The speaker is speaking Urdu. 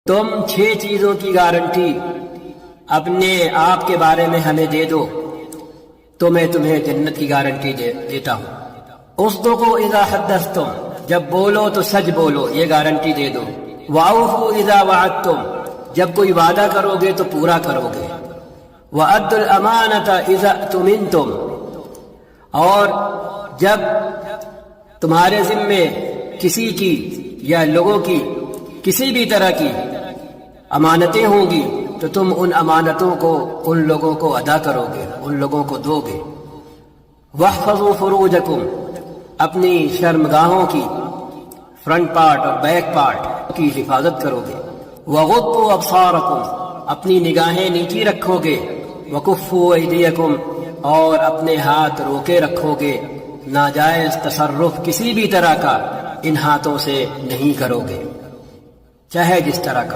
تم 6 چیزوں کی گارنٹی اپنے آپ کے بارے میں ہمیں دے دو تو میں تمہیں جنت کی گارنٹی دیتا ہوں۔ اصدقوا اذا حدثتم، جب بولو تو سچ بولو، یہ گارنٹی دے دو۔ واوفوا اذا وعدتم، جب کوئی وعدہ کرو گے تو پورا کرو گے۔ وادوا الامانۃ اذا اؤتمنتم، اور جب تمہارے ذمے کسی کی یا لوگوں کی کسی بھی طرح کی امانتیں ہوں گی تو تم ان امانتوں کو ان لوگوں کو ادا کرو گے، ان لوگوں کو دو گے۔ واحفظوا فروجکم، اپنی شرمگاہوں کی فرنٹ پارٹ اور بیک پارٹ کی حفاظت کرو گے۔ وغضوا ابصارکم، اپنی نگاہیں نیچی رکھو گے۔ وکفوا ایدیکم، اور اپنے ہاتھ روکے رکھو گے، ناجائز تصرف کسی بھی طرح کا ان ہاتھوں سے نہیں کرو گے، چاہے جس طرح کا۔